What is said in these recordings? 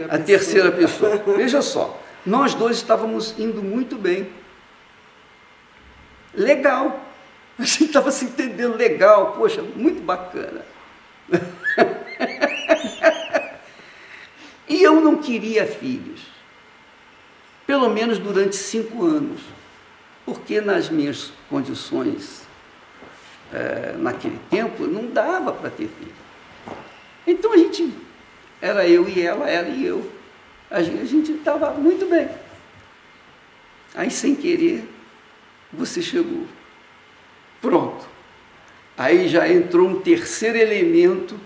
A terceira pessoa. Veja só, nós dois estávamos indo muito bem. Legal. A gente estava se entendendo legal. Poxa, muito bacana. E eu não queria filhos. Pelo menos durante 5 anos. Porque nas minhas condições, naquele tempo, não dava para ter filho. Então a gente, era eu e ela e eu. A gente estava muito bem. Aí, sem querer, você chegou. Pronto. Aí já entrou um terceiro elemento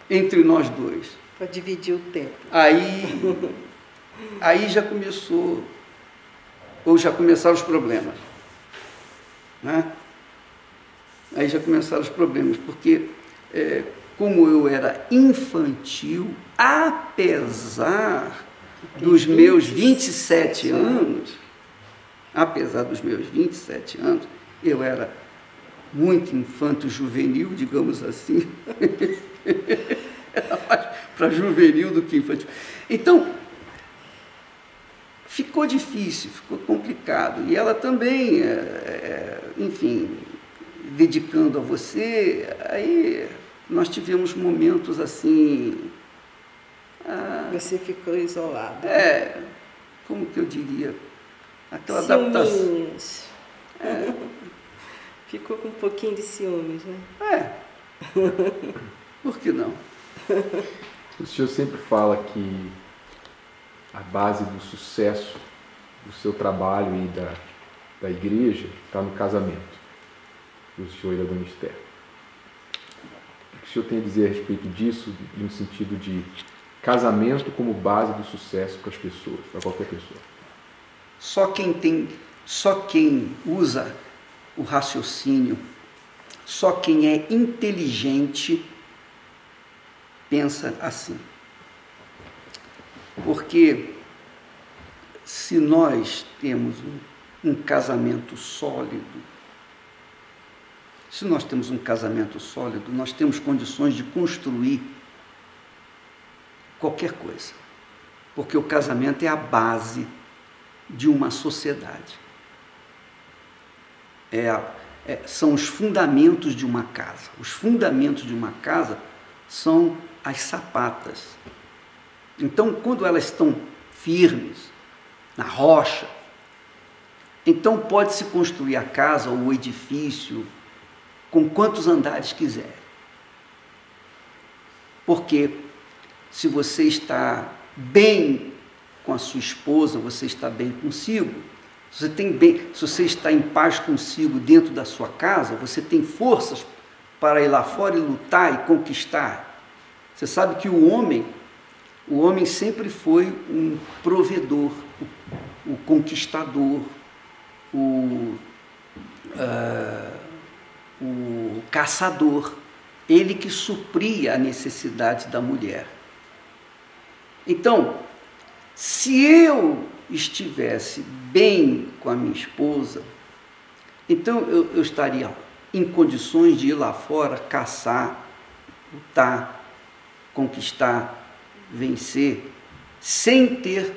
entre nós dois. Para dividir o tempo. Aí já começou, ou já começaram os problemas. Né? Aí já começaram os problemas, porque como eu era infantil, apesar dos meus 27 anos, eu era muito infanto-juvenil, digamos assim, era mais para juvenil do que infantil. Então, ficou difícil, ficou complicado, e ela também, enfim, dedicando a você, aí nós tivemos momentos assim... Você ficou isolado. Como que eu diria? Aquela ciúmes. Adaptação. Ficou com um pouquinho de ciúmes, né? Por que não? O senhor sempre fala que a base do sucesso do seu trabalho e da igreja está no casamento, do senhor e da dona Esther. O que o senhor tem a dizer a respeito disso, no sentido de casamento como base do sucesso para as pessoas, para qualquer pessoa? Só quem usa o raciocínio, só quem é inteligente pensa assim. Porque se nós temos um casamento sólido, nós temos condições de construir qualquer coisa. Porque o casamento é a base de uma sociedade. São os fundamentos de uma casa. Os fundamentos de uma casa são as sapatas. Então, quando elas estão firmes, na rocha, então pode-se construir a casa ou o edifício com quantos andares quiser. Porque se você está bem com a sua esposa, você está bem consigo. Se você está em paz consigo dentro da sua casa, você tem forças para ir lá fora e lutar e conquistar. Você sabe que o homem sempre foi um provedor, o conquistador, o caçador, ele que supria a necessidade da mulher. Então, se eu estivesse bem com a minha esposa, então eu estaria em condições de ir lá fora, caçar, lutar, conquistar, vencer, sem ter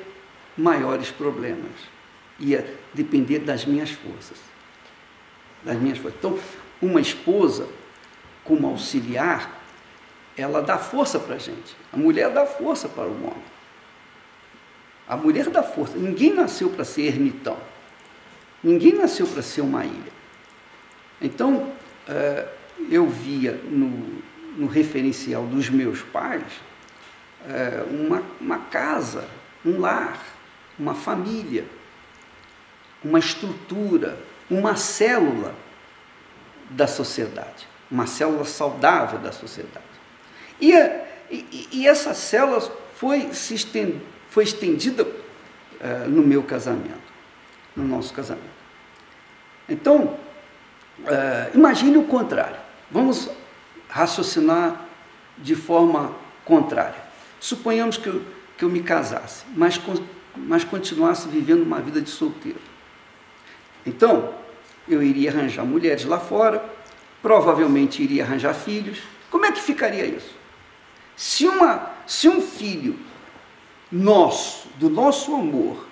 maiores problemas. Ia depender das minhas forças. Então, uma esposa, como auxiliar, ela dá força para a gente. A mulher dá força para o homem. A mulher dá força. Ninguém nasceu para ser ermitão. Ninguém nasceu para ser uma ilha. Então, eu via no referencial dos meus pais uma casa, um lar, uma família, uma estrutura, uma célula da sociedade, uma célula saudável da sociedade. E essa célula foi estendida no meu casamento, no nosso casamento. Então, imagine o contrário. Vamos raciocinar de forma contrária. Suponhamos que eu me casasse, mas continuasse vivendo uma vida de solteiro. Então, eu iria arranjar mulheres lá fora, provavelmente iria arranjar filhos. Como é que ficaria isso? Se um filho do nosso amor,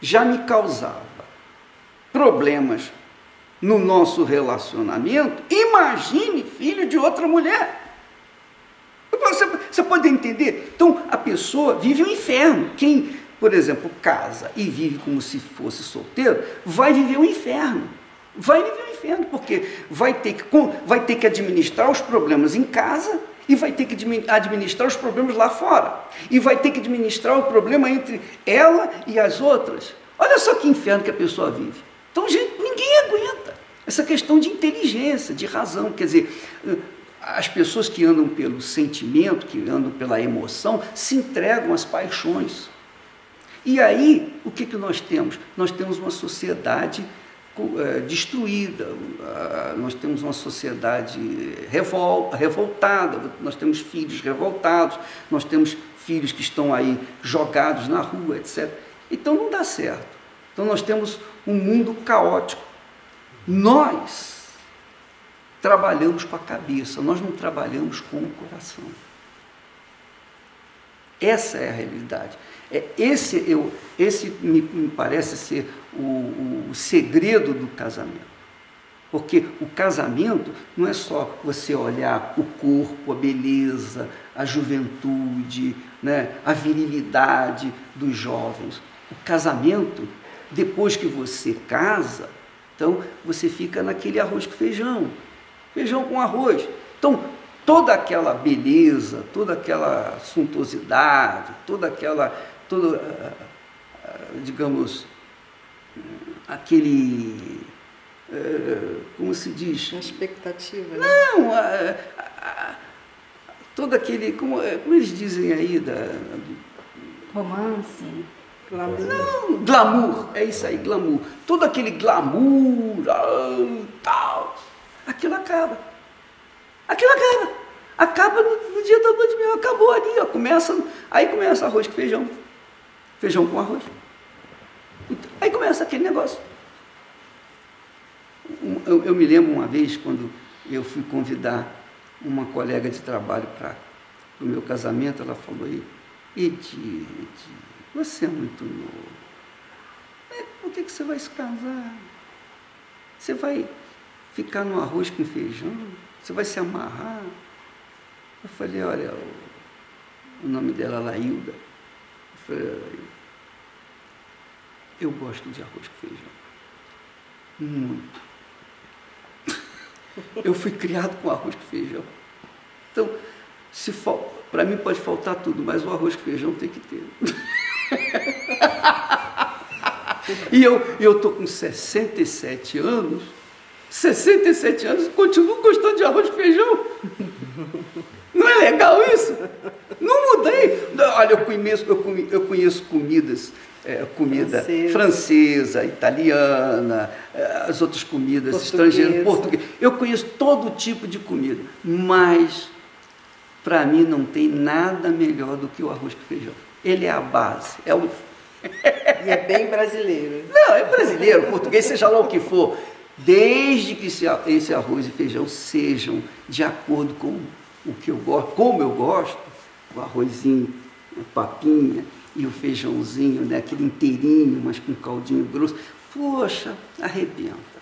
já me causava problemas no nosso relacionamento, imagine filho de outra mulher. Você pode entender? Então, a pessoa vive um inferno. Quem, por exemplo, casa e vive como se fosse solteiro, vai viver um inferno. Vai viver um inferno, porque vai ter que administrar os problemas em casa e vai ter que administrar os problemas lá fora. E vai ter que administrar o problema entre ela e as outras. Olha só que inferno que a pessoa vive. Então, gente, ninguém aguenta essa questão de inteligência, de razão. Quer dizer, as pessoas que andam pelo sentimento, que andam pela emoção, se entregam às paixões. E aí, o que nós temos? Nós temos uma sociedade destruída, nós temos uma sociedade revoltada, nós temos filhos revoltados, nós temos filhos que estão aí jogados na rua, etc. Então não dá certo. Então nós temos um mundo caótico. Nós trabalhamos com a cabeça, nós não trabalhamos com o coração. Essa é a realidade. Esse me parece ser o segredo do casamento. Porque o casamento não é só você olhar o corpo, a beleza, a juventude, né, a virilidade dos jovens. O casamento, depois que você casa, então você fica naquele arroz com feijão. Feijão com arroz. Então, toda aquela beleza, toda aquela suntuosidade, digamos, aquele, como se diz? Uma expectativa, né? Não, todo aquele, como eles dizem aí, romance, glamour. Não, glamour, é isso aí, glamour. Todo aquele glamour, tal, aquilo acaba. Acaba no dia da lua de mel, acabou ali, ó, aí começa arroz com feijão. Feijão com arroz. Aí começa aquele negócio. Eu me lembro uma vez, quando eu fui convidar uma colega de trabalho para o meu casamento, ela falou, Edi, você é muito novo. Por que você vai se casar? Você vai ficar no arroz com feijão? Você vai se amarrar? Eu falei, olha, o nome dela é Lailda. Eu falei, eu gosto de arroz com feijão. Muito. Eu fui criado com arroz com feijão. Então, para mim pode faltar tudo, mas o arroz com feijão tem que ter. E eu estou com 67 anos, e continuo gostando de arroz com feijão. Não é legal isso? Não mudei. Olha, eu conheço comidas, comida francesa, italiana, as outras comidas estrangeiras, português. Eu conheço todo tipo de comida, mas para mim não tem nada melhor do que o arroz com feijão. Ele é a base. E é bem brasileiro. Não, é brasileiro, português, seja lá o que for. Desde que esse arroz e feijão sejam de acordo com o que eu gosto, como eu gosto, o arrozinho, a papinha e o feijãozinho, né, aquele inteirinho, mas com caldinho grosso, poxa, arrebenta.